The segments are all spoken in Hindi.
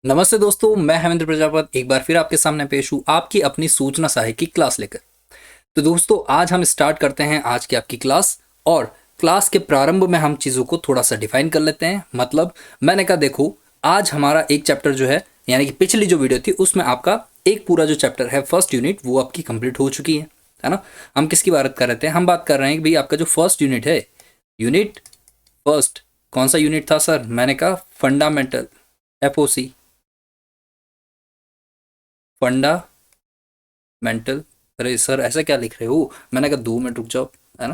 नमस्ते दोस्तों, मैं हेमेंद्र प्रजापति एक बार फिर आपके सामने पेश हूँ आपकी अपनी सूचना सहायक की क्लास लेकर। तो दोस्तों, आज हम स्टार्ट करते हैं आज की आपकी क्लास। और क्लास के प्रारंभ में हम चीज़ों को थोड़ा सा डिफाइन कर लेते हैं। मतलब मैंने कहा देखो, आज हमारा एक चैप्टर जो है, यानी कि पिछली जो वीडियो थी उसमें आपका एक पूरा जो चैप्टर है फर्स्ट यूनिट वो आपकी कंप्लीट हो चुकी है ना। हम किसकी बात कर रहे थे? हम बात कर रहे हैं कि भाई आपका जो फर्स्ट यूनिट है, यूनिट फर्स्ट, कौन सा यूनिट था सर? मैंने कहा फंडामेंटल, एफओसी, फंडामेंटल। अरे सर, ऐसा क्या लिख रहे हो? मैंने कहा 2 मिनट रुक जाओ, है ना।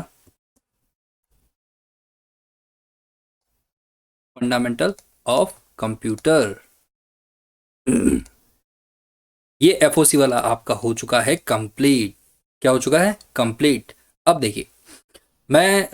Fundamental of computer. ये एफओसी वाला आपका हो चुका है कंप्लीट। क्या हो चुका है? कंप्लीट। अब देखिए, मैं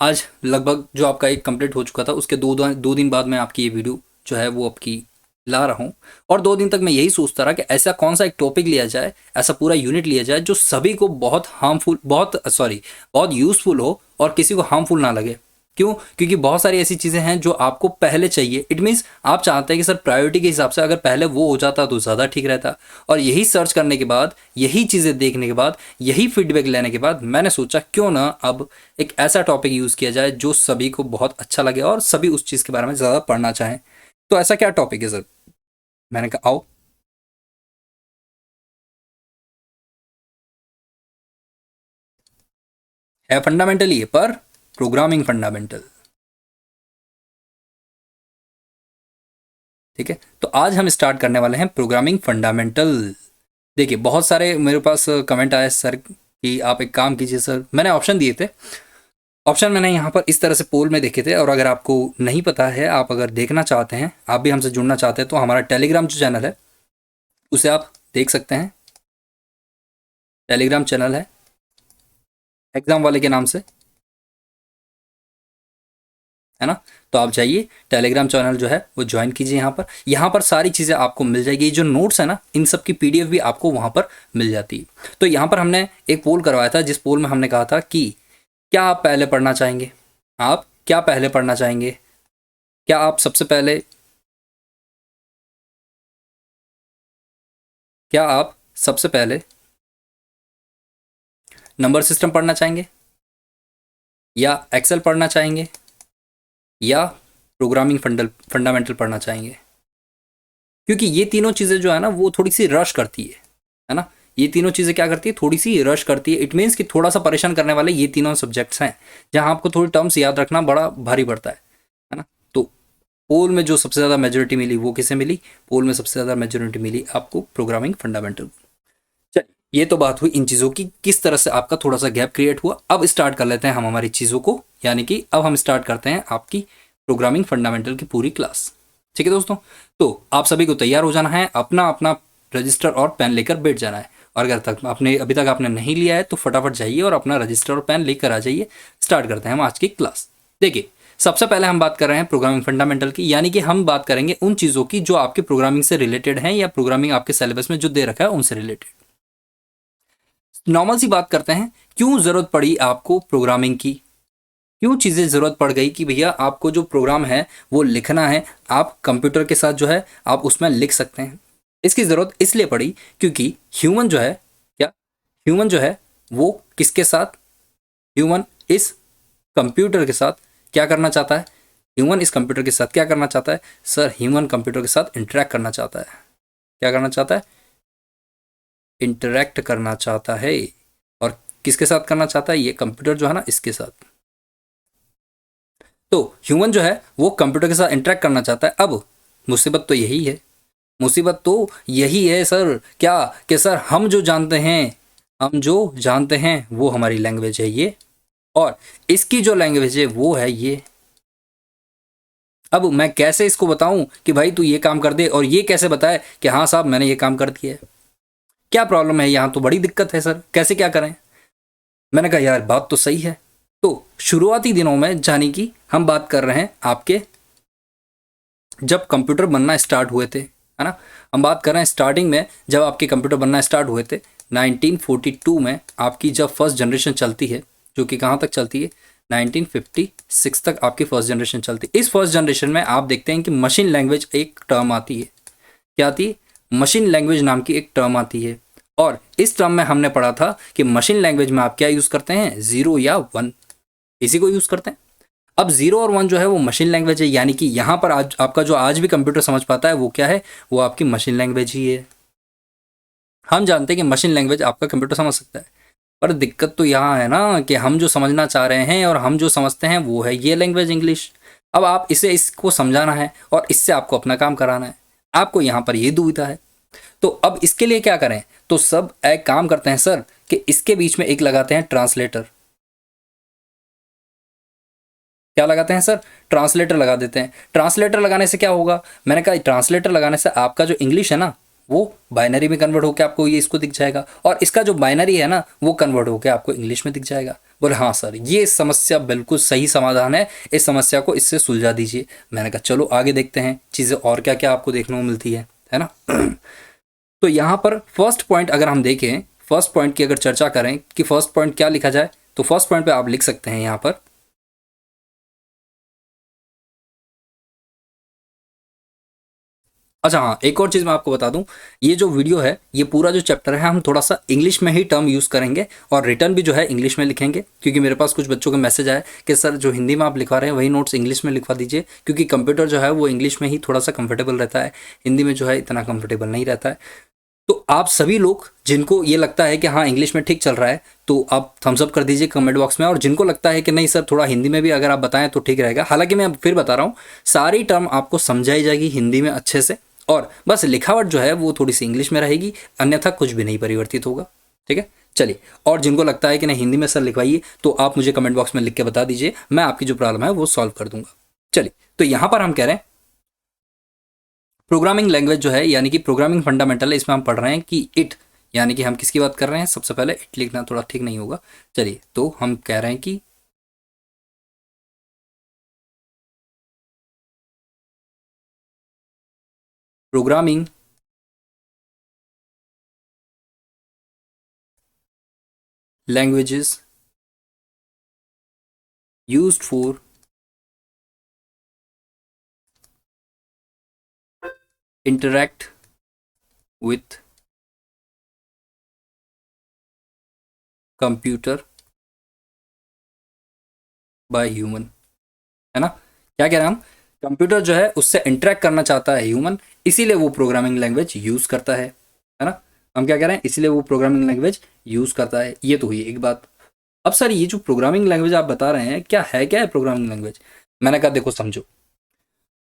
आज लगभग जो आपका एक कंप्लीट हो चुका था उसके दो दिन बाद मैं आपकी ये वीडियो जो है वो आपकी ला रहा हूँ। और 2 दिन तक मैं यही सोचता रहा कि ऐसा कौन सा एक टॉपिक लिया जाए, ऐसा पूरा यूनिट लिया जाए जो सभी को बहुत हार्मफुल, बहुत यूजफुल हो और किसी को हार्मफुल ना लगे। क्यों? क्योंकि बहुत सारी ऐसी चीज़ें हैं जो आपको पहले चाहिए। इट मीन्स आप चाहते हैं कि सर प्रायोरिटी के हिसाब से अगर पहले वो हो जाता तो ज़्यादा ठीक रहता। और यही सर्च करने के बाद, यही चीज़ें देखने के बाद, यही फीडबैक लेने के बाद मैंने सोचा क्यों ना अब एक ऐसा टॉपिक यूज़ किया जाए जो सभी को बहुत अच्छा लगे और सभी उस चीज़ के बारे में ज़्यादा पढ़ना चाहें। तो ऐसा क्या टॉपिक है सर? मैंने कहा आओ। है फंडामेंटल ही है, पर प्रोग्रामिंग फंडामेंटल। ठीक है, तो आज हम स्टार्ट करने वाले हैं प्रोग्रामिंग फंडामेंटल। देखिए, बहुत सारे मेरे पास कमेंट आए सर कि आप एक काम कीजिए सर। मैंने ऑप्शन दिए थे। ऑप्शन मैंने यहाँ पर इस तरह से पोल में देखे थे। और अगर आपको नहीं पता है, आप अगर देखना चाहते हैं, आप भी हमसे जुड़ना चाहते हैं, तो हमारा टेलीग्राम जो चैनल है उसे आप देख सकते हैं। टेलीग्राम चैनल है एग्जाम वाले के नाम से, है ना। तो आप जाइए, टेलीग्राम चैनल जो है वो ज्वाइन कीजिए। यहाँ पर सारी चीज़ें आपको मिल जाएगी। जो नोट्स है ना, इन सब की पीडीएफ भी आपको वहाँ पर मिल जाती है। तो यहाँ पर हमने एक पोल करवाया था, जिस पोल में हमने कहा था कि क्या आप पहले पढ़ना चाहेंगे? आप क्या पहले पढ़ना चाहेंगे? क्या आप सबसे पहले, क्या आप सबसे पहले नंबर सिस्टम पढ़ना चाहेंगे, या एक्सेल पढ़ना चाहेंगे, या प्रोग्रामिंग फंडामेंटल पढ़ना चाहेंगे? क्योंकि ये तीनों चीज़ें जो है ना वो थोड़ी सी रश करती है ना। ये तीनों चीज़ें क्या करती है? थोड़ी सी रश करती है। इट मीन्स कि थोड़ा सा परेशान करने वाले ये तीनों सब्जेक्ट्स हैं, जहाँ आपको थोड़ी टर्म्स याद रखना बड़ा भारी पड़ता है ना। तो पोल में जो सबसे ज़्यादा मेजोरिटी मिली वो किसे मिली? पोल में सबसे ज़्यादा मेजोरिटी मिली आपको प्रोग्रामिंग फंडामेंटल। चलिए, ये तो बात हुई इन चीज़ों की, किस तरह से आपका थोड़ा सा गैप क्रिएट हुआ। अब स्टार्ट कर लेते हैं हम हमारी चीज़ों को, यानी कि अब हम स्टार्ट करते हैं आपकी प्रोग्रामिंग फंडामेंटल की पूरी क्लास। ठीक है दोस्तों, तो आप सभी को तैयार हो जाना है, अपना अपना रजिस्टर और पेन लेकर बैठ जाना है। और अगर तक आपने अभी तक आपने नहीं लिया है तो फटाफट जाइए और अपना रजिस्टर और पेन लेकर आ जाइए। स्टार्ट करते हैं हम आज की क्लास। देखिए, सबसे पहले हम बात कर रहे हैं प्रोग्रामिंग फंडामेंटल की, यानी कि हम बात करेंगे उन चीज़ों की जो आपके प्रोग्रामिंग से रिलेटेड हैं, या प्रोग्रामिंग आपके सिलेबस में जो दे रखा है उनसे रिलेटेड। नॉर्मल सी बात करते हैं, क्यों ज़रूरत पड़ी आपको प्रोग्रामिंग की? क्यों चीज़ें ज़रूरत पड़ गई कि भैया आपको जो प्रोग्राम है वो लिखना है, आप कंप्यूटर के साथ जो है आप उसमें लिख सकते हैं। इसकी ज़रूरत इसलिए पड़ी क्योंकि ह्यूमन जो है, क्या ह्यूमन जो है वो किसके साथ, ह्यूमन इस कंप्यूटर के साथ क्या करना चाहता है? ह्यूमन इस कंप्यूटर के साथ क्या करना चाहता है? सर, ह्यूमन कंप्यूटर के साथ इंटरेक्ट करना चाहता है। क्या करना चाहता है? इंटरेक्ट करना चाहता है। और किसके साथ करना चाहता है? ये कंप्यूटर जो है ना, इसके साथ। तो ह्यूमन जो है वो कंप्यूटर के साथ इंटरेक्ट करना चाहता है। अब मुसीबत तो यही है, मुसीबत तो यही है सर, क्या कि सर हम जो जानते हैं वो हमारी लैंग्वेज है ये, और इसकी जो लैंग्वेज है वो है ये। अब मैं कैसे इसको बताऊं कि भाई तू ये काम कर दे, और ये कैसे बताए कि हाँ साहब मैंने ये काम कर दिया है? क्या प्रॉब्लम है यहाँ? तो बड़ी दिक्कत है सर, कैसे क्या करें? मैंने कहा यार बात तो सही है। तो शुरुआती दिनों में, जानी कि हम बात कर रहे हैं आपके जब कंप्यूटर बनना स्टार्ट हुए थे, है ना। हम बात कर रहे हैं स्टार्टिंग में, जब आपके कंप्यूटर बनना स्टार्ट हुए थे 1942 में। आपकी जब फर्स्ट जनरेशन चलती है, जो कि कहाँ तक चलती है? 1956 तक आपकी फर्स्ट जनरेशन चलती है। इस फर्स्ट जनरेशन में आप देखते हैं कि मशीन लैंग्वेज एक टर्म आती है। क्या आती है? मशीन लैंग्वेज नाम की एक टर्म आती है, और इस टर्म में हमने पढ़ा था कि मशीन लैंग्वेज में आप क्या यूज़ करते हैं? 0 या 1, इसी को यूज़ करते हैं। अब 0 और 1 जो है वो मशीन लैंग्वेज है, यानी कि यहाँ पर आज आपका जो आज भी कंप्यूटर समझ पाता है वो क्या है? वो आपकी मशीन लैंग्वेज ही है। हम जानते हैं कि मशीन लैंग्वेज आपका कंप्यूटर समझ सकता है, पर दिक्कत तो यहाँ है ना कि हम जो समझना चाह रहे हैं और हम जो समझते हैं वो है ये लैंग्वेज इंग्लिश। अब आप इसे इसको समझाना है और इससे आपको अपना काम कराना है, आपको यहाँ पर ये दुविधा है। तो अब इसके लिए क्या करें? तो सब एक काम करते हैं सर कि इसके बीच में एक लगाते हैं ट्रांसलेटर। क्या लगाते हैं सर? ट्रांसलेटर लगा देते हैं। ट्रांसलेटर लगाने से क्या होगा? मैंने कहा ट्रांसलेटर लगाने से आपका जो इंग्लिश है ना वो बाइनरी में कन्वर्ट होकर आपको ये इसको दिख जाएगा, और इसका जो बाइनरी है ना वो कन्वर्ट होकर आपको इंग्लिश में दिख जाएगा। बोले हाँ सर, ये समस्या बिल्कुल सही समाधान है, इस समस्या को इससे सुलझा दीजिए। मैंने कहा चलो आगे देखते हैं चीज़ें और क्या क्या आपको देखने को मिलती है ना। तो यहाँ पर फर्स्ट पॉइंट अगर हम देखें, फर्स्ट पॉइंट की अगर चर्चा करें कि फर्स्ट पॉइंट क्या लिखा जाए, तो फर्स्ट पॉइंट पे आप लिख सकते हैं यहाँ पर, अच्छा हाँ एक और चीज़ मैं आपको बता दूं, ये जो वीडियो है ये पूरा जो चैप्टर है हम थोड़ा सा इंग्लिश में ही टर्म यूज़ करेंगे, और रिटर्न भी जो है इंग्लिश में लिखेंगे, क्योंकि मेरे पास कुछ बच्चों का मैसेज आया कि सर जो हिंदी में आप लिखवा रहे हैं वही नोट्स इंग्लिश में लिखवा दीजिए, क्योंकि कंप्यूटर जो है वो इंग्लिश में ही थोड़ा सा कंफर्टेबल रहता है, हिंदी में जो है इतना कंफर्टेबल नहीं रहता है। तो आप सभी लोग जिनको ये लगता है कि हाँ इंग्लिश में ठीक चल रहा है तो आप थम्स अप कर दीजिए कमेंट बॉक्स में, और जिनको लगता है कि नहीं सर थोड़ा हिंदी में भी अगर आप बताएं तो ठीक रहेगा। हालांकि मैं फिर बता रहा हूँ सारी टर्म आपको समझाई जाएगी हिंदी में अच्छे से, और बस लिखावट जो है वो थोड़ी सी इंग्लिश में रहेगी, अन्यथा कुछ भी नहीं परिवर्तित होगा। ठीक है, चलिए। और जिनको लगता है कि नहीं हिंदी में सर लिखवाइए तो आप मुझे कमेंट बॉक्स में लिख के बता दीजिए, मैं आपकी जो प्रॉब्लम है वो सॉल्व कर दूंगा। चलिए, तो यहाँ पर हम कह रहे हैं प्रोग्रामिंग लैंग्वेज जो है यानी कि प्रोग्रामिंग फंडामेंटल है, इसमें हम पढ़ रहे हैं कि इट, यानी कि हम किसकी बात कर रहे हैं? सबसे पहले इट लिखना थोड़ा ठीक नहीं होगा। चलिए, तो हम कह रहे हैं कि programming languages used for interact with computer by human, है ना। क्या कह रहे हैं हम? कंप्यूटर जो है उससे इंटरेक्ट करना चाहता है ह्यूमन, इसीलिए वो प्रोग्रामिंग लैंग्वेज यूज़ करता है ना। हम क्या कह रहे हैं? इसीलिए वो प्रोग्रामिंग लैंग्वेज यूज़ करता है। ये तो हुई एक बात। अब सर ये जो प्रोग्रामिंग लैंग्वेज आप बता रहे हैं क्या है प्रोग्रामिंग लैंग्वेज? मैंने कहा देखो समझो,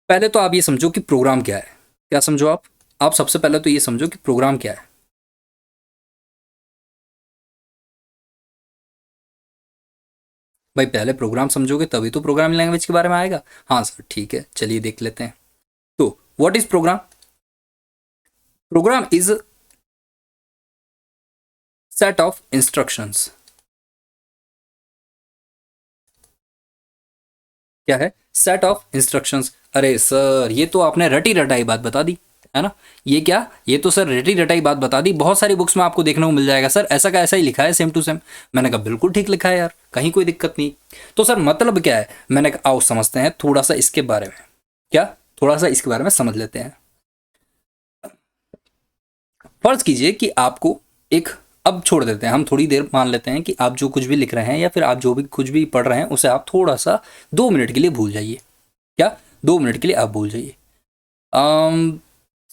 पहले तो आप ये समझो कि प्रोग्राम क्या है। क्या समझो आप सबसे पहले तो ये समझो कि प्रोग्राम क्या है। भाई पहले प्रोग्राम समझोगे तभी तो प्रोग्रामिंग लैंग्वेज के बारे में आएगा। हाँ सर ठीक है, चलिए देख लेते हैं। तो what is program? Program is set of instructions. क्या है? Set of instructions. अरे सर ये तो आपने रटी रटाई बात बता दी, है ना। ये क्या, ये तो सर रटी रटाई बात बता दी, बहुत सारी बुक्स में आपको देखने को मिल जाएगा सर ऐसा का ऐसा ही लिखा है सेम टू सेम। मैंने कहा बिल्कुल ठीक लिखा है यार, कहीं कोई दिक्कत नहीं। तो सर मतलब क्या है? मैंने कहा आओ समझते हैं थोड़ा सा इसके बारे में। क्या? थोड़ा सा इसके बारे में समझ लेते हैं। फर्ज कीजिए कि आपको एक, अब छोड़ देते हैं हम, थोड़ी देर मान लेते हैं कि आप जो कुछ भी लिख रहे हैं या फिर आप जो भी कुछ भी पढ़ रहे हैं उसे आप थोड़ा सा 2 मिनट के लिए भूल जाइए। क्या? 2 मिनट के लिए आप भूल जाइए। अम,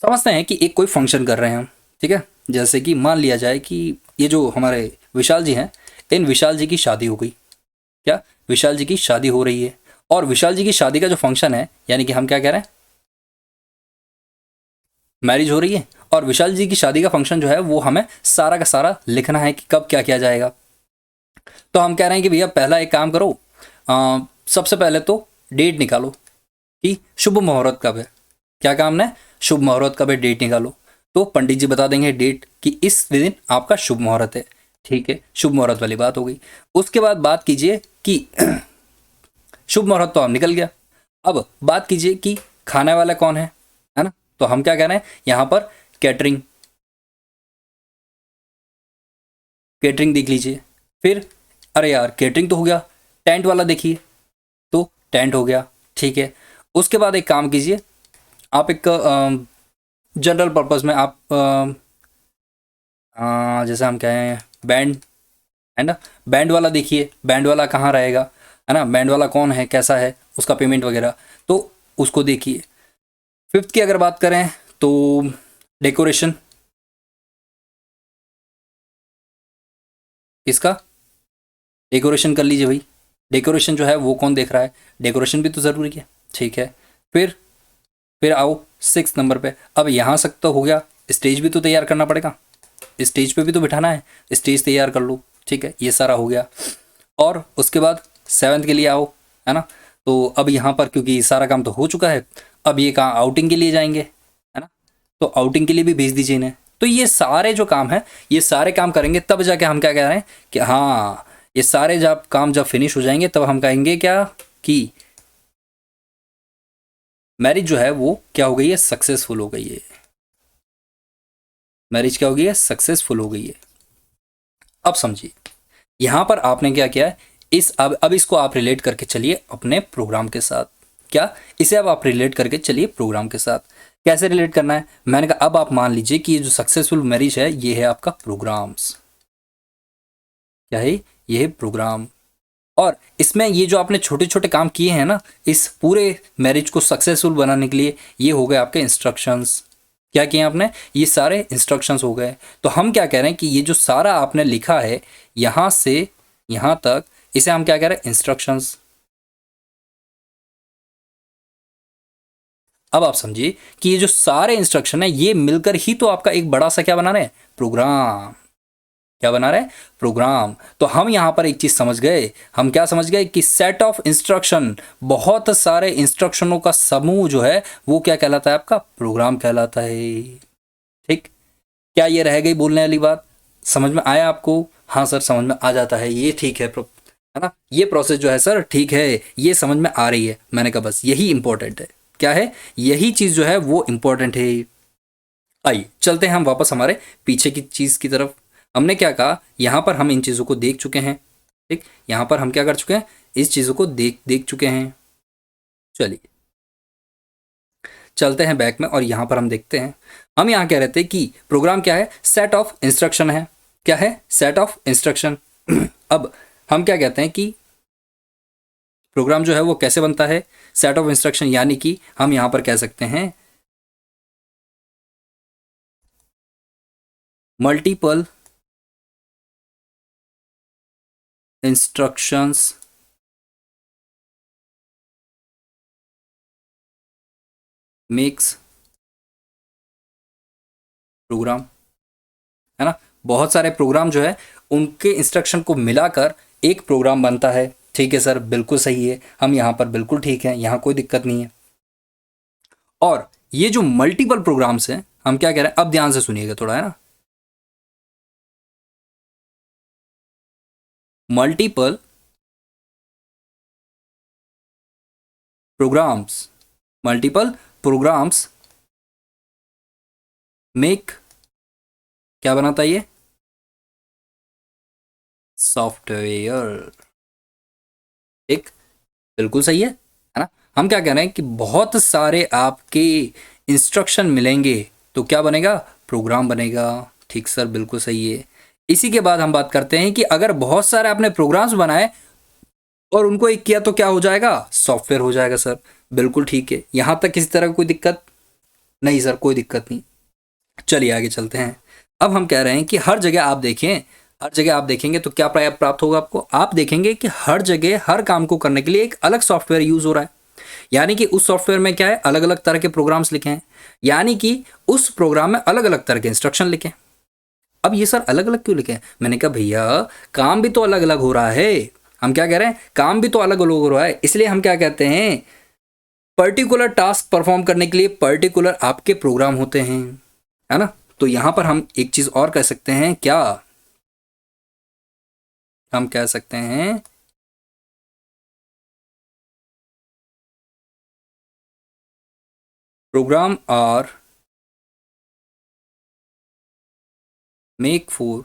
समझते हैं कि एक कोई फंक्शन कर रहे हैं हम, ठीक है। जैसे कि मान लिया जाए कि ये जो हमारे विशाल जी हैं, इन विशाल जी की शादी हो गई। क्या? विशाल जी की शादी हो रही है, और विशाल जी की शादी का जो फंक्शन है, यानी कि हम क्या कह रहे हैं, मैरिज हो रही है, और विशाल जी की शादी का फंक्शन जो है वो हमें सारा का सारा लिखना है कि कब क्या किया जाएगा। तो हम कह रहे हैं कि भैया पहला एक काम करो, सबसे पहले तो डेट निकालो कि शुभ मुहूर्त कब है। क्या काम है? शुभ मुहूर्त कब है, डेट निकालो। तो पंडित जी बता देंगे डेट कि इस दिन आपका शुभ मुहूर्त है। ठीक है, शुभ मुहूर्त वाली बात हो गई। उसके बाद बात कीजिए कि शुभ मुहूर्त तो अब निकल गया, अब बात कीजिए कि खाने वाला कौन है ना। तो हम क्या कह रहे हैं यहाँ पर, कैटरिंग, कैटरिंग देख लीजिए। फिर अरे यार कैटरिंग तो हो गया, टेंट वाला देखिए, तो टेंट हो गया। ठीक है, उसके बाद एक काम कीजिए, आप एक जनरल पर्पस में आप जैसे हम कहें बैंड, है ना, बैंड वाला देखिए, बैंड वाला कहाँ रहेगा, है ना, बैंड वाला कौन है, कैसा है, उसका पेमेंट वगैरह, तो उसको देखिए। फिफ्थ की अगर बात करें तो डेकोरेशन, इसका डेकोरेशन कर लीजिए भाई। डेकोरेशन जो है वो कौन देख रहा है, डेकोरेशन भी तो ज़रूरी है, ठीक है। फिर फिर आओ सिक्स नंबर पे। अब यहाँ तक तो हो गया, स्टेज भी तो तैयार करना पड़ेगा, स्टेज पे भी तो बिठाना है, स्टेज तैयार कर लो, ठीक है, ये सारा हो गया। और उसके बाद सेवन्थ के लिए आओ, है ना। तो अब यहाँ पर क्योंकि सारा काम तो हो चुका है, अब ये कहाँ आउटिंग के लिए जाएंगे, है ना, तो आउटिंग के लिए भी भेज दीजिए इन्हें। तो ये सारे जो काम हैं, ये सारे काम करेंगे तब जाके हम क्या कह रहे हैं कि हाँ, ये सारे जब काम जब फिनिश हो जाएंगे तब हम कहेंगे क्या कि मैरिज जो है वो क्या हो गई है, सक्सेसफुल हो गई है। मैरिज क्या हो गई है, सक्सेसफुल हो गई है। अब समझिए, यहां पर आपने क्या किया है, इस अब इसको आप रिलेट करके चलिए अपने प्रोग्राम के साथ। क्या, इसे अब आप रिलेट करके चलिए प्रोग्राम के साथ। कैसे रिलेट करना है, मैंने कहा अब आप मान लीजिए कि ये जो सक्सेसफुल मैरिज है ये है आपका प्रोग्राम्स, क्या है, ये है प्रोग्राम। और इसमें ये जो आपने छोटे छोटे काम किए हैं ना इस पूरे मैरिज को सक्सेसफुल बनाने के लिए, ये हो गए आपके इंस्ट्रक्शंस। क्या किए आपने, ये सारे इंस्ट्रक्शंस हो गए। तो हम क्या कह रहे हैं कि ये जो सारा आपने लिखा है यहाँ से यहाँ तक, इसे हम क्या कह रहे हैं, इंस्ट्रक्शंस। अब आप समझिए कि ये जो सारे इंस्ट्रक्शन है ये मिलकर ही तो आपका एक बड़ा सा क्या बना रहे हैं, प्रोग्राम। क्या बना रहे हैं, प्रोग्राम। तो हम यहां पर एक चीज समझ गए, हम क्या समझ गए कि सेट ऑफ इंस्ट्रक्शन, बहुत सारे इंस्ट्रक्शनों का समूह जो है वो क्या कहलाता है, आपका प्रोग्राम कहलाता है। ठीक, क्या ये रह गई बोलने वाली बात, समझ में आया आपको, हाँ सर समझ में आ जाता है, ये ठीक है है ना, ये प्रोसेस जो है सर ठीक है, ये समझ में आ रही है। मैंने कहा बस यही इंपॉर्टेंट है, क्या है, यही चीज जो है वो इंपॉर्टेंट है। आइए चलते हैं हम वापस हमारे पीछे की चीज की तरफ। हमने क्या कहा, यहां पर हम इन चीजों को देख चुके हैं, ठीक, यहां पर हम क्या कर चुके हैं, इस चीजों को देख देख चुके हैं। चलिए चलते हैं बैक में और यहां पर हम देखते हैं, हम यहां कह रहे थे कि प्रोग्राम क्या है, सेट ऑफ इंस्ट्रक्शन है। क्या है, सेट ऑफ इंस्ट्रक्शन। अब हम क्या कहते हैं कि प्रोग्राम जो है वो कैसे बनता है, सेट ऑफ इंस्ट्रक्शन, यानी कि हम यहां पर कह सकते हैं मल्टीपल इंस्ट्रक्शंस मेक्स प्रोग्राम, है ना। बहुत सारे प्रोग्राम जो है उनके इंस्ट्रक्शन को मिलाकर एक प्रोग्राम बनता है। ठीक है सर, बिल्कुल सही है, हम यहाँ पर बिल्कुल ठीक है, यहाँ कोई दिक्कत नहीं है। और ये जो मल्टीपल प्रोग्राम्स हैं, हम क्या कह रहे हैं, अब ध्यान से सुनिएगा थोड़ा, है ना। Multiple programs, multiple programs make, क्या बनाता है ये, सॉफ्टवेयर। एक, बिल्कुल सही है ना। हम क्या कह रहे हैं कि बहुत सारे आपके इंस्ट्रक्शन मिलेंगे तो क्या बनेगा, प्रोग्राम बनेगा। ठीक सर, बिल्कुल सही है। इसी के बाद हम बात करते हैं कि अगर बहुत सारे आपने प्रोग्राम्स बनाए और उनको एक किया तो क्या हो जाएगा, सॉफ्टवेयर हो जाएगा सर। बिल्कुल ठीक है, यहां तक किसी तरह की कोई दिक्कत नहीं सर, कोई दिक्कत नहीं। चलिए आगे चलते हैं। अब हम कह रहे हैं कि हर जगह आप देखें, हर जगह आप देखेंगे तो क्या प्राप्त होगा आपको, आप देखेंगे कि हर जगह हर काम को करने के लिए एक अलग सॉफ्टवेयर यूज हो रहा है। यानी कि उस सॉफ्टवेयर में क्या है, अलग अलग तरह के प्रोग्राम्स लिखे हैं, यानी कि उस प्रोग्राम में अलग अलग तरह के इंस्ट्रक्शन लिखे हैं। अब ये सर अलग अलग क्यों लिखे हैं, मैंने कहा भैया काम भी तो अलग अलग हो रहा है। हम क्या कह रहे हैं, काम भी तो अलग अलग हो रहा है, इसलिए हम क्या कहते हैं, पर्टिकुलर टास्क परफॉर्म करने के लिए पर्टिकुलर आपके प्रोग्राम होते हैं, है ना। तो यहां पर हम एक चीज और कह सकते हैं, क्या हम कह सकते हैं, program are make for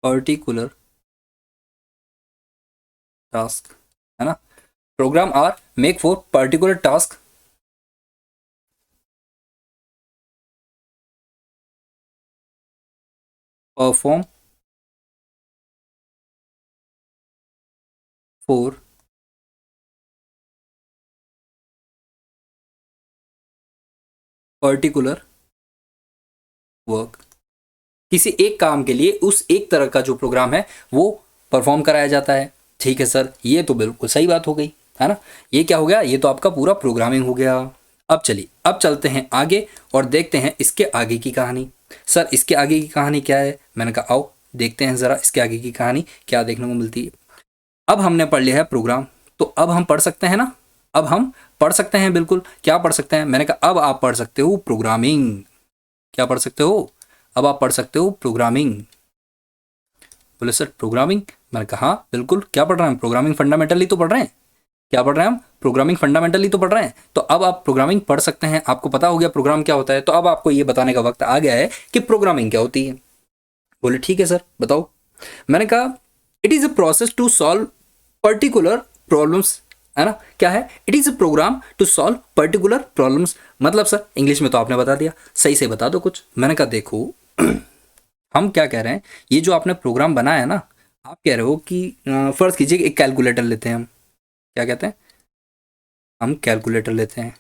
particular task, है ना। Program are make for particular task perform for particular work. किसी एक काम के लिए उस एक तरह का जो प्रोग्राम है वो परफॉर्म कराया जाता है। ठीक है सर, ये तो बिल्कुल सही बात हो गई, है ना। ये क्या हो गया, ये तो आपका पूरा प्रोग्रामिंग हो गया। अब चलिए, अब चलते हैं आगे और देखते हैं इसके आगे की कहानी। सर इसके आगे की कहानी क्या है, मैंने कहा आओ देखते हैं ज़रा इसके आगे की कहानी क्या देखने को मिलती है। अब हमने पढ़ लिया है प्रोग्राम, तो अब हम पढ़ सकते हैं ना। अब हम पढ़ सकते हैं, बिल्कुल। क्या पढ़ सकते हैं, मैंने कहा अब आप पढ़ सकते हो प्रोग्रामिंग। क्या पढ़ सकते हो, अब आप पढ़ सकते हो प्रोग्रामिंग। बोले सर प्रोग्रामिंग, मैंने कहा हाँ बिल्कुल। क्या पढ़ रहे हैं, प्रोग्रामिंग फंडामेंटली तो पढ़ रहे हैं। क्या पढ़ रहे हैं हम, प्रोग्रामिंग फंडामेंटली तो पढ़ रहे हैं। तो अब आप प्रोग्रामिंग पढ़ सकते हैं, आपको पता हो गया प्रोग्राम क्या होता है, तो अब आपको ये बताने का वक्त आ गया है कि प्रोग्रामिंग क्या होती है। बोले ठीक है सर बताओ। मैंने कहा it is a process to solve particular problems, है ना। क्या है, it is a program to solve particular problems. मतलब सर इंग्लिश में तो आपने बता दिया, सही से बता दो कुछ। मैंने कहा देखो हम क्या कह रहे हैं, ये जो आपने प्रोग्राम बनाया है ना, आप कह रहे हो कि फर्ज कीजिए एक कैलकुलेटर लेते हैं हम। क्या कहते हैं, हम कैलकुलेटर लेते हैं।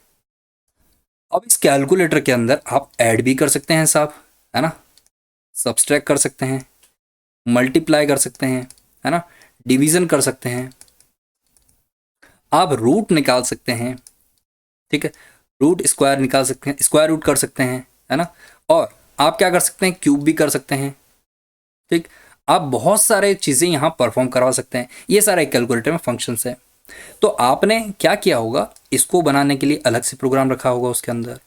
अब इस कैलकुलेटर के अंदर आप ऐड भी कर सकते हैं साहब, है ना, सब्सट्रैक्ट कर सकते हैं, मल्टीप्लाई कर सकते हैं, है ना, डिवीजन कर सकते हैं, आप रूट निकाल सकते हैं। ठीक है, रूट स्क्वायर निकाल सकते हैं, स्क्वायर रूट कर सकते हैं, है ना। और आप क्या कर सकते हैं, क्यूब भी कर सकते हैं। ठीक, आप बहुत सारे चीज़ें यहाँ परफॉर्म करवा सकते हैं। ये सारा एक कैलकुलेटर में फंक्शंस है। तो आपने क्या किया होगा, इसको बनाने के लिए अलग से प्रोग्राम रखा होगा उसके अंदर,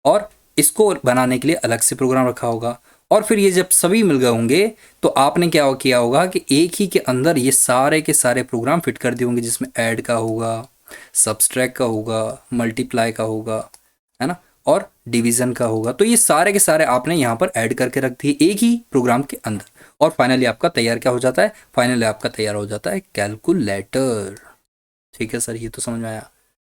और इसको बनाने के लिए अलग से प्रोग्राम रखा होगा। और फिर ये जब सभी मिल गए होंगे तो आपने क्या किया होगा कि एक ही के अंदर ये सारे के सारे प्रोग्राम फिट कर दिए होंगे, जिसमें ऐड का होगा, सब्सट्रैक्ट का होगा, मल्टीप्लाई का होगा, है ना, और डिवीज़न का होगा। तो ये सारे के सारे आपने यहाँ पर ऐड करके रख दिए एक ही प्रोग्राम के अंदर, और फाइनली आपका तैयार क्या हो जाता है, फाइनली आपका तैयार हो जाता है कैलकुलेटर। ठीक है सर, ये तो समझ में आया,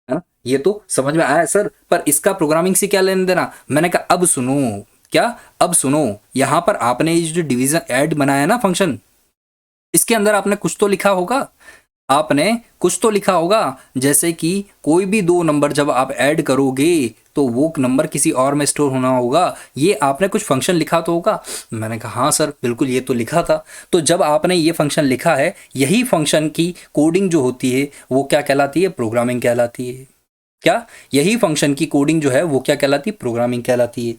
है ना, ये तो समझ में आया सर। पर इसका प्रोग्रामिंग से क्या लेना देना, मैंने कहा अब सुनो। क्या, अब सुनो, यहाँ पर आपने ये जो डिवीजन ऐड बनाया ना फंक्शन, इसके अंदर आपने कुछ तो लिखा होगा, आपने कुछ तो लिखा होगा। जैसे कि कोई भी दो नंबर जब आप ऐड करोगे तो वो नंबर किसी और में स्टोर होना होगा, ये आपने कुछ फंक्शन लिखा तो होगा। मैंने कहा हाँ सर बिल्कुल ये तो लिखा था। तो जब आपने ये फंक्शन लिखा है, यही फंक्शन की कोडिंग जो होती है वो क्या कहलाती है, प्रोग्रामिंग कहलाती है। क्या, यही फंक्शन की कोडिंग जो है वो क्या कहलाती है, प्रोग्रामिंग कहलाती है।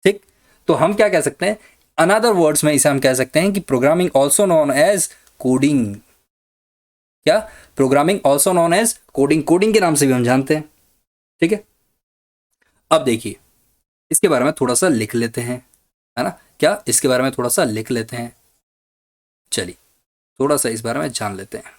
ठीक, तो हम क्या कह सकते हैं, अनदर वर्ड्स में इसे हम कह सकते हैं कि programming also known as coding. क्या, programming also known as coding, coding के नाम से भी हम जानते हैं। ठीक है, अब देखिए इसके बारे में थोड़ा सा लिख लेते हैं, है ना। क्या, इसके बारे में थोड़ा सा लिख लेते हैं, चलिए थोड़ा सा इस बारे में जान लेते हैं।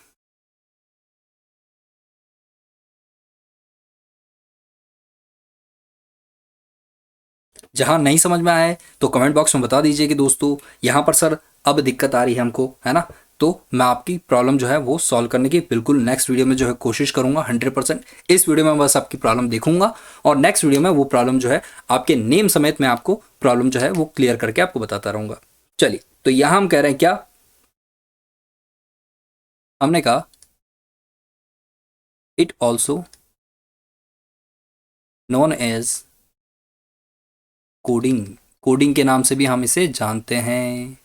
जहां नहीं समझ में आया है तो कमेंट बॉक्स में बता दीजिए कि दोस्तों यहाँ पर सर अब दिक्कत आ रही है हमको, है ना। तो मैं आपकी प्रॉब्लम जो है वो सॉल्व करने की बिल्कुल नेक्स्ट वीडियो में जो है कोशिश करूंगा 100%। इस वीडियो में बस आपकी प्रॉब्लम देखूंगा और नेक्स्ट वीडियो में वो प्रॉब्लम जो है आपके नेम समेत मैं आपको प्रॉब्लम जो है वो क्लियर करके आपको बताता रहूंगा। चलिए, तो यहाँ हम कह रहे हैं क्या, हमने कहा it also known as coding, coding के नाम से भी हम इसे जानते हैं।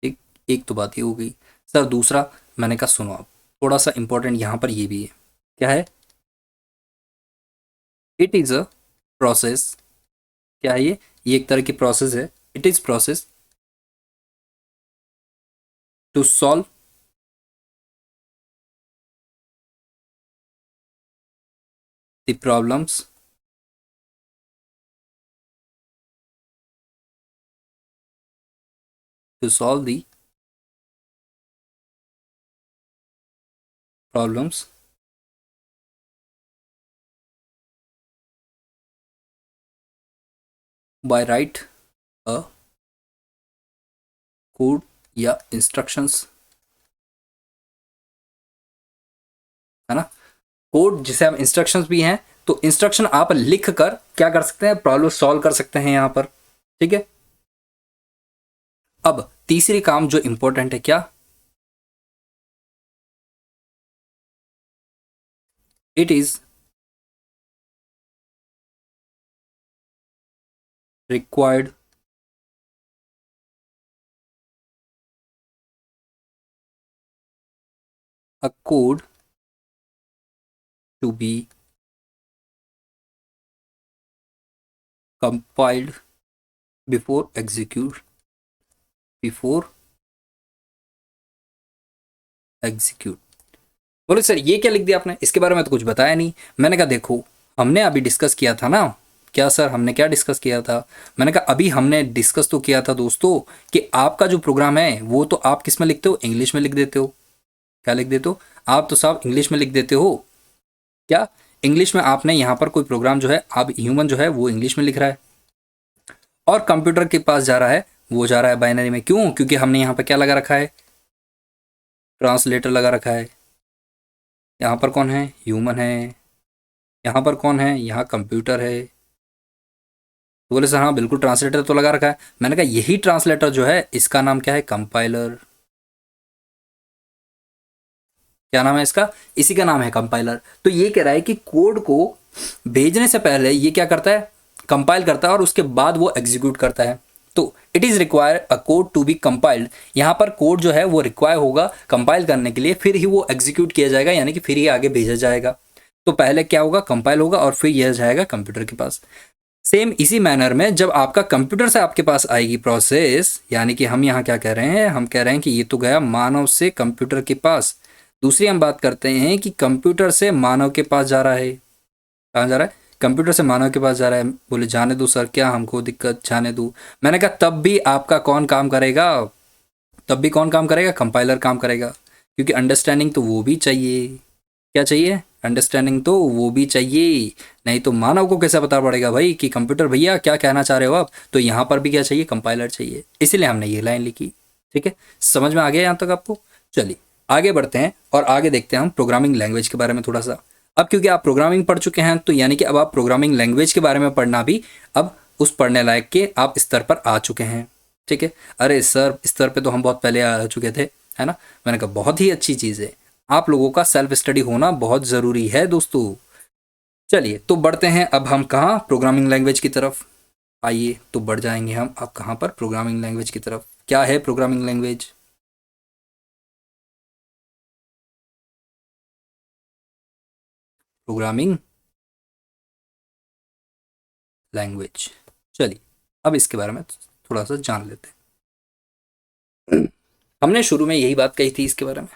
एक एक तो बात ये हो गई सर। दूसरा, मैंने कहा सुनो आप, थोड़ा सा इंपॉर्टेंट यहाँ पर ये भी है। क्या है, इट इज़ अ प्रोसेस। क्या है ये एक तरह की प्रोसेस है। It is process to solve the problems, to solve the problems by write a code या इंस्ट्रक्शंस है ना। कोड जिसे हम इंस्ट्रक्शंस भी हैं, तो इंस्ट्रक्शन आप लिख कर क्या कर सकते हैं, प्रॉब्लम सॉल्व कर सकते हैं यहाँ पर। ठीक है, अब तीसरी काम जो इंपॉर्टेंट है क्या, it is required a code to be compiled before execute before execute। बोले सर ये क्या लिख दिया आपने, इसके बारे में तो कुछ बताया नहीं। मैंने कहा देखो, हमने अभी डिस्कस किया था ना, क्या सर हमने क्या डिस्कस किया था, मैंने कहा अभी हमने डिस्कस तो किया था दोस्तों कि आपका जो प्रोग्राम है वो तो आप किस में लिखते हो, इंग्लिश में लिख देते हो। क्या लिख देते हो, आप तो साहब इंग्लिश में लिख देते हो। क्या, इंग्लिश में आपने यहाँ पर कोई प्रोग्राम जो है, आप ह्यूमन जो है वो इंग्लिश में लिख रहा है, और कंप्यूटर के पास जा रहा है, वो जा रहा है बाइनरी में। क्यों, क्योंकि हमने यहाँ पर क्या लगा रखा है, ट्रांसलेटर लगा रखा है। यहाँ पर कौन है, ह्यूमन है, यहाँ पर कौन है, यहाँ कंप्यूटर है। तो बोले सर हाँ बिल्कुल ट्रांसलेटर तो लगा रखा है। मैंने कहा यही ट्रांसलेटर जो है इसका नाम क्या है, कंपाइलर। क्या नाम है इसका, इसी का नाम है कंपाइलर। तो ये कह रहा है कि कोड को भेजने से पहले ये क्या करता है, कंपाइल करता है, और उसके बाद वो एग्जीक्यूट करता है। तो it is require a code to be compiled, यहाँ पर कोड जो है वो रिक्वायर होगा कंपाइल करने के लिए, फिर ही वो एग्जीक्यूट किया जाएगा, यानी कि फिर ही आगे भेजा जाएगा। तो पहले क्या होगा, कंपाइल होगा, और फिर यह जाएगा कंप्यूटर के पास। सेम इसी मैनर में जब आपका कंप्यूटर से आपके पास आएगी प्रोसेस, यानी कि हम यहाँ क्या कह रहे हैं, हम कह रहे हैं कि ये तो गया मानव से कंप्यूटर के पास। दूसरी हम बात करते हैं कि कंप्यूटर से मानव के पास जा रहा है। कहाँ जा रहा है, कंप्यूटर से मानव के पास जा रहा है। बोले जाने दो सर, क्या हमको दिक्कत, जाने दो। मैंने कहा तब भी आपका कौन काम करेगा, तब भी कौन काम करेगा, कंपाइलर काम करेगा, क्योंकि अंडरस्टैंडिंग तो वो भी चाहिए। क्या चाहिए, अंडरस्टैंडिंग तो वो भी चाहिए। नहीं तो मानव को कैसे पता पड़ेगा भाई कि कंप्यूटर भैया क्या कहना चाह रहे हो आप। तो यहाँ पर भी क्या चाहिए, कंपाइलर चाहिए, इसीलिए हमने ये लाइन लिखी। ठीक है, समझ में आ गया यहाँ तक आपको। चलिए आगे बढ़ते हैं और आगे देखते हैं हम प्रोग्रामिंग लैंग्वेज के बारे में थोड़ा सा। अब क्योंकि आप प्रोग्रामिंग पढ़ चुके हैं, तो यानी कि अब आप प्रोग्रामिंग लैंग्वेज के बारे में पढ़ना भी अब उस पढ़ने लायक के आप स्तर पर आ चुके हैं। ठीक है, अरे सर स्तर पे तो हम बहुत पहले आ चुके थे, है ना। मैंने कहा बहुत ही अच्छी चीज़ है, आप लोगों का सेल्फ स्टडी होना बहुत ज़रूरी है दोस्तों। चलिए तो बढ़ते हैं अब हम कहाँ, प्रोग्रामिंग लैंग्वेज की तरफ। आइए तो बढ़ जाएंगे हम अब कहाँ पर, प्रोग्रामिंग लैंग्वेज की तरफ। क्या है प्रोग्रामिंग लैंग्वेज, प्रोग्रामिंग लैंग्वेज। चलिए अब इसके बारे में थोड़ा सा जान लेते हैं। हमने शुरू में यही बात कही थी इसके बारे में,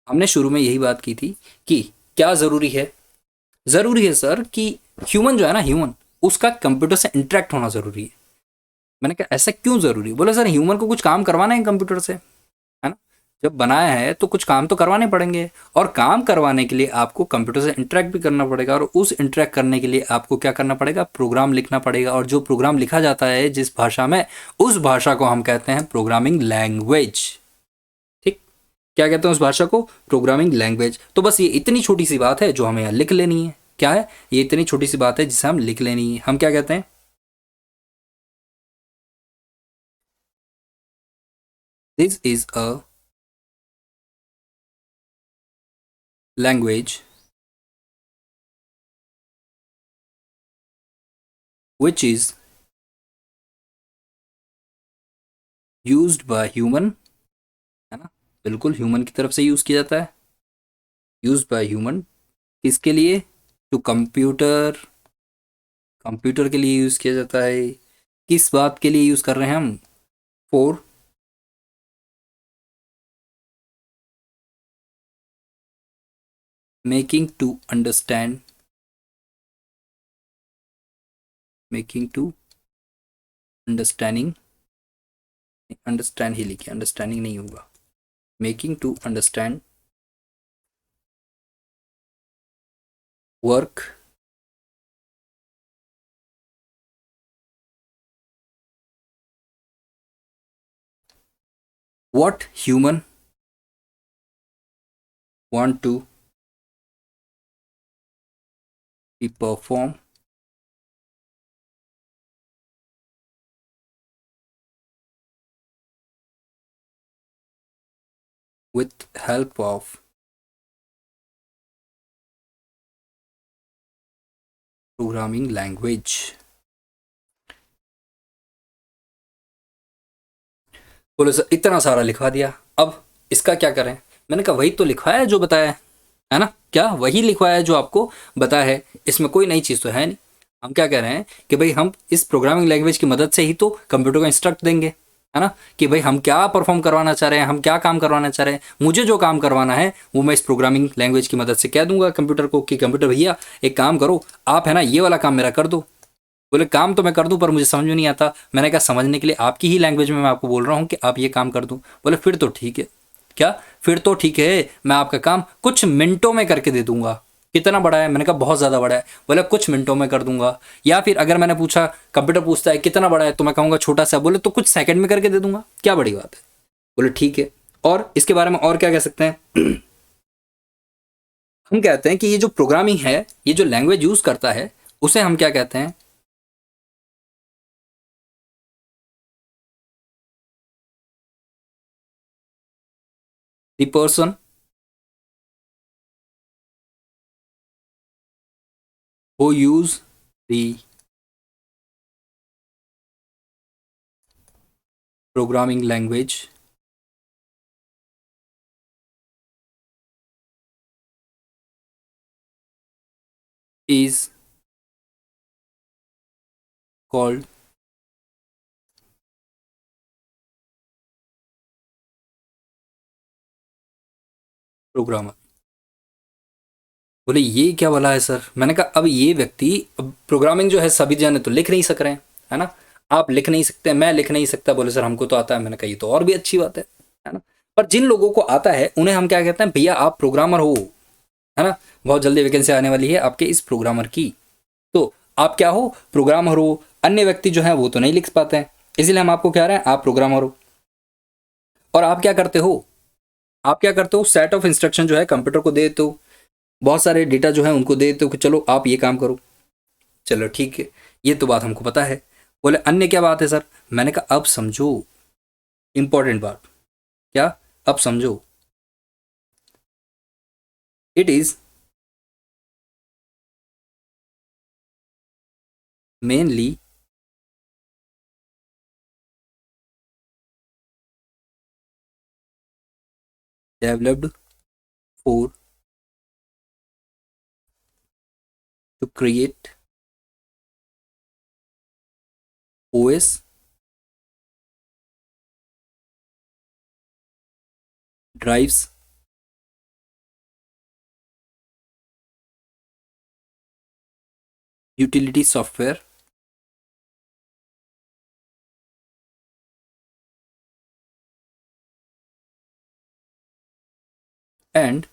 हमने शुरू में यही बात की थी कि क्या ज़रूरी है, ज़रूरी है सर कि ह्यूमन जो है ना, ह्यूमन उसका कंप्यूटर से इंटरेक्ट होना ज़रूरी है। मैंने कहा ऐसा क्यों ज़रूरी है, बोला सर ह्यूमन को कुछ काम करवाना है कंप्यूटर से, है ना। जब बनाया है तो कुछ काम तो करवाने पड़ेंगे, और काम करवाने के लिए आपको कंप्यूटर से इंटरेक्ट भी करना पड़ेगा, और उस इंटरेक्ट करने के लिए आपको क्या करना पड़ेगा, प्रोग्राम लिखना पड़ेगा। और जो प्रोग्राम लिखा जाता है जिस भाषा में, उस भाषा को हम कहते हैं प्रोग्रामिंग लैंग्वेज। ठीक, क्या कहते हैं उस भाषा को, प्रोग्रामिंग लैंग्वेज। तो बस ये इतनी छोटी सी बात है जो हमें यहाँ लिख लेनी है। क्या है, ये इतनी छोटी सी बात है जिसे हम लिख लेनी है। हम क्या कहते हैं, this is a language which is used by human, है ना। बिल्कुल ह्यूमन की तरफ से यूज किया जाता है, यूज्ड बाय ह्यूमन। किसके लिए, टू कंप्यूटर, कंप्यूटर के लिए यूज किया जाता है। किस बात के लिए यूज कर रहे हैं हम, for making to understand, making to understanding, understand ही लिखिए, अंडरस्टैंडिंग नहीं होगा, making to understand work what human want to we perform with help of programming language। बोले सर इतना सारा लिखवा दिया, अब इसका क्या करें? मैंने कहा वही तो लिखवाया है जो बताया है ना, क्या वही लिखवाया है जो आपको बताया है, इसमें कोई नई चीज़ तो है नहीं। हम क्या कह रहे हैं कि भाई हम इस प्रोग्रामिंग लैंग्वेज की मदद से ही तो कंप्यूटर को इंस्ट्रक्ट देंगे, है ना, कि भाई हम क्या परफॉर्म करवाना चाह रहे हैं, हम क्या काम करवाना चाह रहे हैं, मुझे जो काम करवाना है वो मैं इस प्रोग्रामिंग लैंग्वेज की मदद से कह दूंगा कंप्यूटर को कि कंप्यूटर भैया एक काम करो, आप है ना ये वाला काम मेरा कर दो। बोले काम तो मैं कर दूं पर मुझे समझ में नहीं आता। मैंने कहा समझने के लिए आपकी ही लैंग्वेज में मैं आपको बोल रहा हूँ कि आप ये काम कर दूं। बोले फिर तो ठीक है। क्या? फिर तो ठीक है, मैं आपका काम कुछ मिनटों में करके दे दूंगा। कितना बड़ा है? मैंने कहा बहुत ज़्यादा बड़ा है। बोले कुछ मिनटों में कर दूंगा। या फिर अगर मैंने पूछा, कंप्यूटर पूछता है कितना बड़ा है, तो मैं कहूँगा छोटा सा। बोले तो कुछ सेकंड में करके दे दूंगा, क्या बड़ी बात है। बोले ठीक है। और इसके बारे में और क्या कह सकते हैं? हम कहते हैं कि ये जो प्रोग्रामिंग है, ये जो लैंग्वेज यूज करता है, उसे हम क्या कहते हैं? The person who use the programming language is called programmer. बोले ये क्या बोला है सर? मैंने कहा अब ये व्यक्ति, अब प्रोग्रामिंग जो है सभी जने तो लिख नहीं सक रहे हैं, है ना, आप लिख नहीं सकते, मैं लिख नहीं सकता। बोले सर हमको तो आता है। मैंने कहा ये तो और भी अच्छी बात है ना। पर जिन लोगों को आता है उन्हें हम क्या कहते हैं? भैया आप प्रोग्रामर हो, है ना, बहुत जल्दी वैकेंसी आने वाली है आपके इस प्रोग्रामर की, तो आप क्या हो? प्रोग्रामर हो। अन्य व्यक्ति जो है वो तो नहीं लिख पाते हैं, इसीलिए हम आपको कह रहे हैं आप प्रोग्रामर हो। और आप क्या करते हो? आप क्या करते हो? सेट ऑफ इंस्ट्रक्शन जो है कंप्यूटर को दे देते हो, बहुत सारे डेटा जो है उनको दे देते हो कि चलो आप ये काम करो। चलो ठीक है, ये तो बात हमको पता है। बोले अन्य क्या बात है सर? मैंने कहा अब समझो, इंपॉर्टेंट बात। क्या? अब समझो। It is mainly developed for to create OS drives utility software and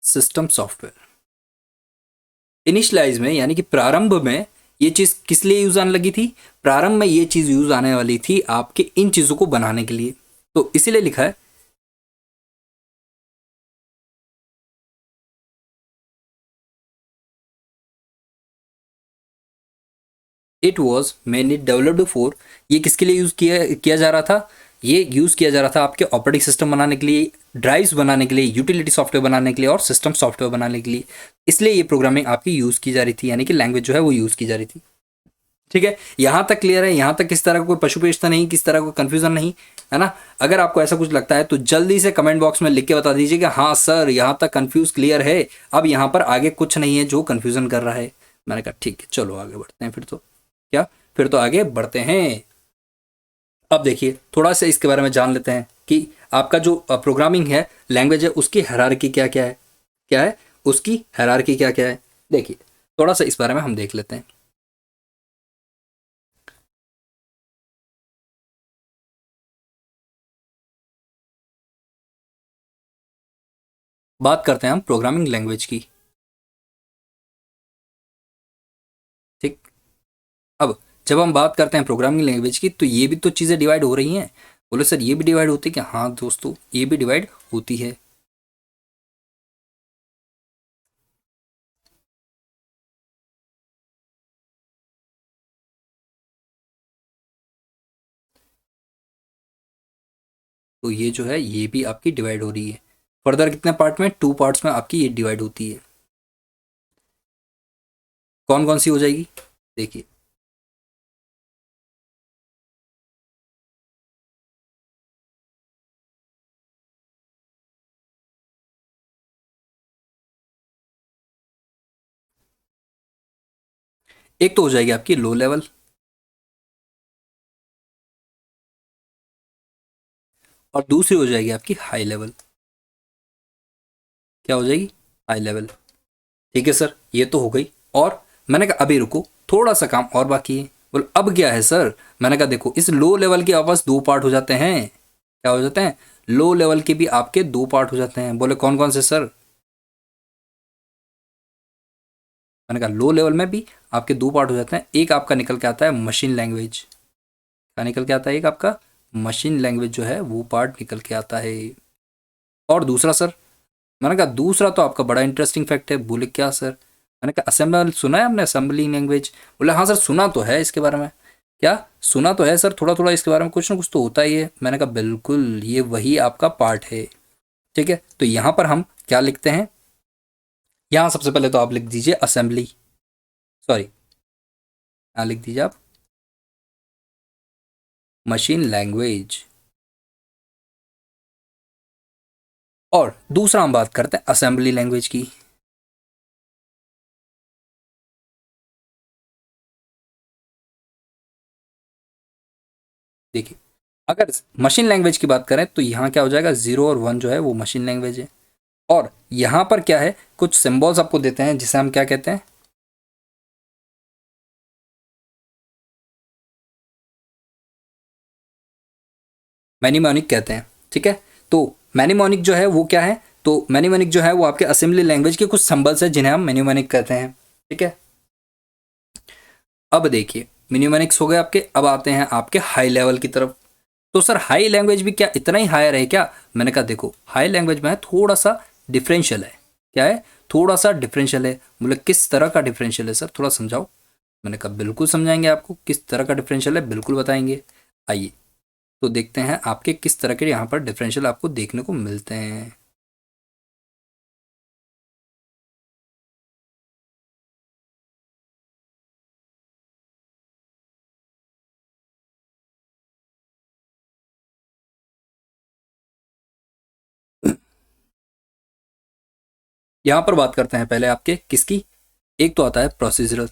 system software. Initialise में यानी कि प्रारंभ में ये चीज़ किस लिए यूज आने लगी थी? प्रारंभ में ये चीज़ यूज आने वाली थी आपके इन चीज़ों को बनाने के लिए, तो इसीलिए लिखा है it was mainly developed for. ये किसके लिए यूज़ किया किया जा रहा था? ये यूज़ किया जा रहा था आपके ऑपरेटिंग सिस्टम बनाने के लिए, ड्राइव्स बनाने के लिए, यूटिलिटी सॉफ्टवेयर बनाने के लिए और सिस्टम सॉफ्टवेयर बनाने के लिए। इसलिए ये प्रोग्रामिंग आपकी यूज़ की जा रही थी, यानी कि लैंग्वेज जो है वो यूज़ की जा रही थी। ठीक है, यहाँ तक क्लियर है? यहाँ तक किस तरह का कोई पशुपेशता नहीं, किस तरह का कन्फ्यूजन नहीं, है ना? अगर आपको ऐसा कुछ लगता है तो जल्दी से कमेंट बॉक्स में लिख के बता दीजिए कि हाँ सर यहाँ तक कन्फ्यूज क्लियर है, अब यहाँ पर आगे कुछ नहीं है जो कन्फ्यूजन कर रहा है। मैंने कहा ठीक है, चलो आगे बढ़ते हैं फिर तो। क्या? फिर तो आगे बढ़ते हैं। अब देखिए थोड़ा सा इसके बारे में जान लेते हैं कि आपका जो प्रोग्रामिंग है लैंग्वेज है उसकी हायरार्की क्या क्या है। क्या है उसकी हायरार्की? क्या क्या है देखिए, थोड़ा सा इस बारे में हम देख लेते हैं। बात करते हैं हम प्रोग्रामिंग लैंग्वेज की। ठीक। अब जब हम बात करते हैं प्रोग्रामिंग लैंग्वेज की तो ये भी तो चीज़ें डिवाइड हो रही हैं। बोले सर ये भी डिवाइड होती है क्या? हाँ दोस्तों, ये भी डिवाइड होती है। तो ये जो है ये भी आपकी डिवाइड हो रही है। फर्दर कितने पार्ट में, 2 पार्ट्स में आपकी ये डिवाइड होती है। कौन कौन सी हो जाएगी देखिए। एक तो हो जाएगी आपकी लो लेवल, और दूसरी हो जाएगी आपकी हाई लेवल। क्या हो जाएगी, हाई लेवल। ठीक है सर, ये तो हो गई। और मैंने कहा अभी रुको, थोड़ा सा काम और बाकी है। बोले अब क्या है सर, मैंने कहा देखो इस लो लेवल के आपस 2 पार्ट हो जाते हैं। क्या हो जाते हैं, लो लेवल के भी आपके 2 पार्ट हो जाते हैं। बोले कौन कौन से सर, मैंने कहा लो लेवल में भी आपके 2 पार्ट हो जाते हैं। एक आपका निकल के आता है मशीन लैंग्वेज, क्या निकल के आता है, एक आपका मशीन लैंग्वेज जो है वो पार्ट निकल के आता है। और दूसरा सर, मैंने कहा दूसरा तो आपका बड़ा इंटरेस्टिंग फैक्ट है। बोले क्या सर, मैंने कहा असेंबल सुना है आपने, असेंबली लैंग्वेज। बोले हाँ सर सुना तो है इसके बारे में। क्या सुना तो है सर, थोड़ा थोड़ा इसके बारे में कुछ ना कुछ तो होता ही है। मैंने कहा बिल्कुल ये वही आपका पार्ट है। ठीक है, तो यहाँ पर हम क्या लिखते हैं, यहाँ सबसे पहले तो आप लिख दीजिए असेंबली, सॉरी यहाँ लिख दीजिए आप मशीन लैंग्वेज। और दूसरा हम बात करते हैं असेंबली लैंग्वेज की। देखिए अगर मशीन लैंग्वेज की बात करें तो यहाँ क्या हो जाएगा, 0 और 1 जो है वो मशीन लैंग्वेज है। और यहाँ पर क्या है, कुछ सिंबल्स आपको देते हैं जिसे हम क्या कहते हैं, मैनिमोनिक कहते हैं। ठीक है, तो मैनिमोनिक जो है वो क्या है, तो मैनिमोनिक जो है वो आपके असेंबली लैंग्वेज के कुछ सिंबल्स है जिन्हें हम मैनिमोनिक कहते हैं। ठीक है, अब देखिए मिनिमोनिक्स हो गए आपके, अब आते हैं आपके हाई लेवल की तरफ। तो सर हाई लैंग्वेज भी क्या इतना ही हायर है क्या, मैंने कहा देखो हाई लैंग्वेज में थोड़ा सा डिफरेंशियल है। क्या है, थोड़ा सा डिफरेंशियल है। बोले किस तरह का डिफरेंशियल है सर, थोड़ा समझाओ। मैंने कहा बिल्कुल समझाएंगे आपको, किस तरह का डिफरेंशियल है बिल्कुल बताएंगे। आइए तो देखते हैं आपके किस तरह के यहाँ पर डिफरेंशियल आपको देखने को मिलते हैं। यहाँ पर बात करते हैं पहले आपके किसकी, एक तो आता है प्रोसीजरल,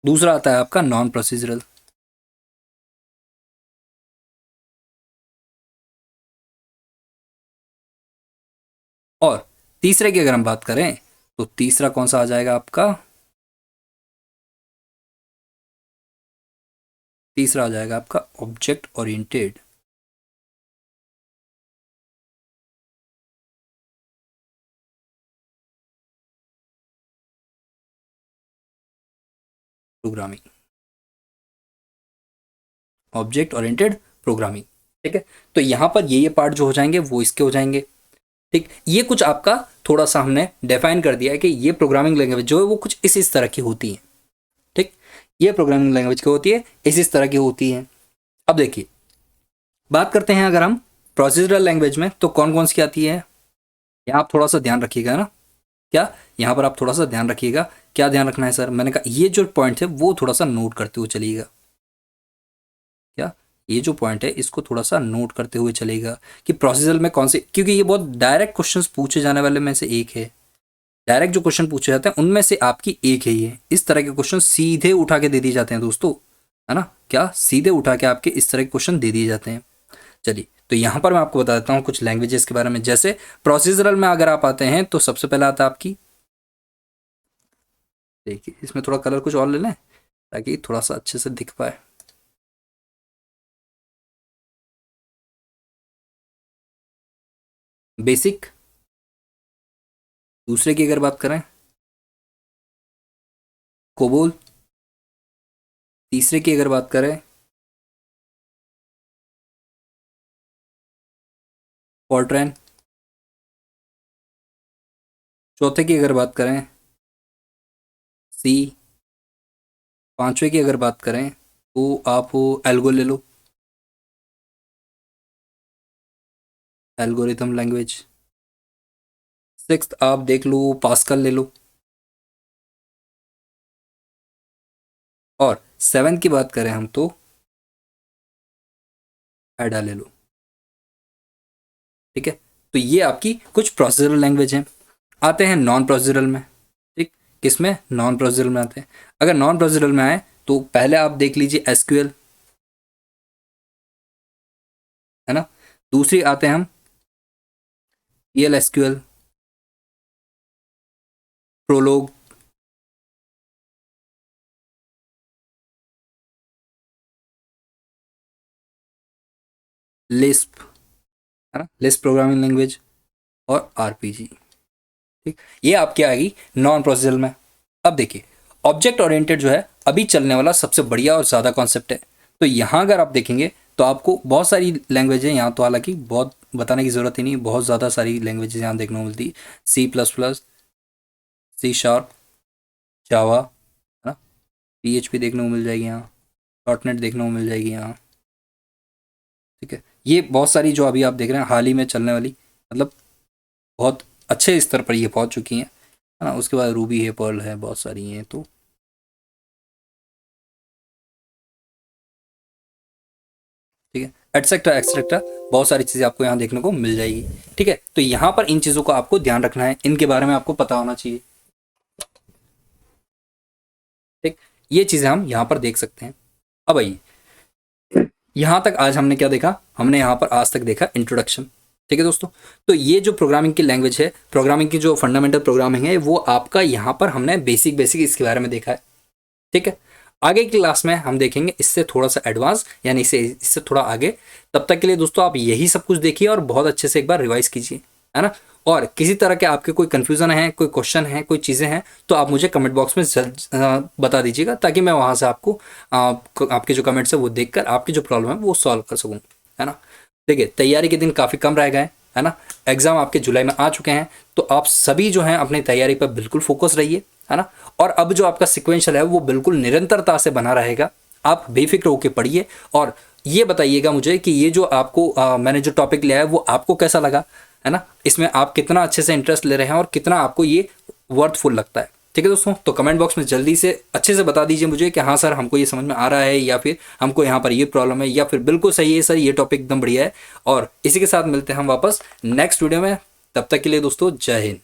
दूसरा आता है आपका नॉन प्रोसीजरल, और तीसरे की अगर हम बात करें तो तीसरा कौन सा आ जाएगा आपका, तीसरा आ जाएगा आपका object oriented programming, object oriented programming. ठीक है, तो यहाँ पर ये पार्ट जो हो जाएंगे वो इसके हो जाएंगे। ठीक, ये कुछ आपका थोड़ा सा हमने डिफाइन कर दिया है कि ये प्रोग्रामिंग लैंग्वेज जो है वो कुछ इस तरह की होती है। ठीक, ये प्रोग्रामिंग लैंग्वेज की होती है, इस तरह की होती है। अब देखिए बात करते हैं अगर हम प्रोसीजरल लैंग्वेज में तो कौन कौन सी आती है, यहाँ आप थोड़ा सा ध्यान रखिएगा ना। क्या, यहाँ पर आप थोड़ा सा ध्यान रखिएगा। क्या ध्यान रखना है सर, मैंने कहा ये जो पॉइंट है वो थोड़ा सा नोट करते हुए चलिएगा। क्या, ये जो पॉइंट है इसको थोड़ा सा नोट करते हुए चलेगा कि प्रोसीजर में कौन से, क्योंकि ये बहुत डायरेक्ट क्वेश्चंस पूछे जाने वाले में से एक है। डायरेक्ट जो क्वेश्चन पूछे जाते हैं उनमें से आपकी एक है ये। इस तरह के क्वेश्चन सीधे उठा के दे दिए जाते हैं दोस्तों, है ना। क्या, सीधे उठा के आपके इस तरह के क्वेश्चन दे दिए जाते हैं। चलिए तो यहाँ पर मैं आपको बता देता हूँ कुछ लैंग्वेजेस के बारे में। जैसे प्रोसीजरल में अगर आप आते हैं तो सबसे पहले आता है आपकी, देखिए इसमें थोड़ा कलर कुछ और ले लें ताकि थोड़ा सा अच्छे से दिख पाए। बेसिक, दूसरे की अगर बात करें कोबोल, तीसरे की अगर बात करें फॉर्ट्रैन, चौथे की अगर बात करें सी, पांचवे की अगर बात करें तो आप एल्गो ले लो, एल्गोरिथम लैंग्वेज। सिक्स्थ आप देख लो पास्कल ले लो। और सेवेंथ की बात करें हम तो एडा ले लो। ठीक है, तो ये आपकी कुछ प्रोसीजरल लैंग्वेज हैं। आते हैं नॉन प्रोसीजरल में। ठीक, किसमें? नॉन प्रोसीजरल में आते हैं। अगर नॉन प्रोसीजरल में आए तो पहले आप देख लीजिए एसक्यूएल, है ना। दूसरी आते हैं हम पीएल एसक्यूएल, प्रोलोग, लिस्प, है ना, लिस्प प्रोग्रामिंग लैंग्वेज, और आरपीजी। ठीक, ये आपकी आएगी नॉन प्रोसीजरल में। अब देखिए ऑब्जेक्ट ओरिएंटेड जो है अभी चलने वाला सबसे बढ़िया और ज़्यादा कॉन्सेप्ट है। तो यहाँ अगर आप देखेंगे तो आपको बहुत सारी लैंग्वेज है यहाँ, तो हालांकि बहुत बताने की ज़रूरत ही नहीं, बहुत ज़्यादा सारी लैंग्वेजेस यहाँ देखने को मिलती। C plus plus, C sharp, Java, है ना, पीएचपी देखने को मिल जाएगी यहाँ, डॉट नेट देखने को मिल जाएगी यहाँ। ठीक है, ये बहुत सारी जो अभी आप देख रहे हैं हाल ही में चलने वाली, मतलब बहुत अच्छे स्तर पर ये पहुँच चुकी हैं, है ना। उसके बाद रूबी है, पर्ल है, बहुत सारी हैं। तो ठीक है, एटसेट्रा एक्सेट्रा बहुत सारी चीज़ें आपको यहाँ देखने को मिल जाएगी। ठीक है, तो यहाँ पर इन चीज़ों का आपको ध्यान रखना है, इनके बारे में आपको पता होना चाहिए। ठीक, ये चीज़ें हम यहाँ पर देख सकते हैं। अब आइए, यहाँ तक आज हमने क्या देखा? हमने यहाँ पर आज तक देखा इंट्रोडक्शन। ठीक है दोस्तों, तो ये जो प्रोग्रामिंग की लैंग्वेज है, प्रोग्रामिंग की जो फंडामेंटल प्रोग्रामिंग है, वो आपका यहाँ पर हमने बेसिक बेसिक इसके बारे में देखा है। ठीक है, आगे की क्लास में हम देखेंगे इससे थोड़ा सा एडवांस, यानी इससे थोड़ा आगे। तब तक के लिए दोस्तों आप यही सब कुछ देखिए और बहुत अच्छे से एक बार रिवाइज कीजिए, है ना। और किसी तरह के आपके कोई कन्फ्यूज़न है, कोई क्वेश्चन है, कोई चीज़ें हैं, तो आप मुझे कमेंट बॉक्स में बता दीजिएगा, ताकि मैं वहाँ से आपको आपके जो कमेंट्स है वो देखकर आपकी जो प्रॉब्लम है वो सॉल्व कर सकूँ, है ना। देखिए तैयारी के दिन काफ़ी कम रह गए, है ना। एग्ज़ाम आपके जुलाई में आ चुके हैं, तो आप सभी जो हैं अपनी तैयारी पर बिल्कुल फोकस रहिए, है ना। और अब जो आपका सिक्वेंशल है वो बिल्कुल निरंतरता से बना रहेगा। आप बेफिक्र होकर पढ़िए और ये बताइएगा मुझे कि ये जो आपको मैंने जो टॉपिक लिया है वो आपको कैसा लगा, है ना। इसमें आप कितना अच्छे से इंटरेस्ट ले रहे हैं और कितना आपको ये वर्थफुल लगता है। ठीक है दोस्तों, तो कमेंट बॉक्स में जल्दी से अच्छे से बता दीजिए मुझे कि हाँ सर हमको ये समझ में आ रहा है, या फिर हमको यहाँ पर ये प्रॉब्लम है, या फिर बिल्कुल सही है सर ये टॉपिक एकदम बढ़िया है। और इसी के साथ मिलते हैं हम वापस नेक्स्ट वीडियो में। तब तक के लिए दोस्तों जय हिंद।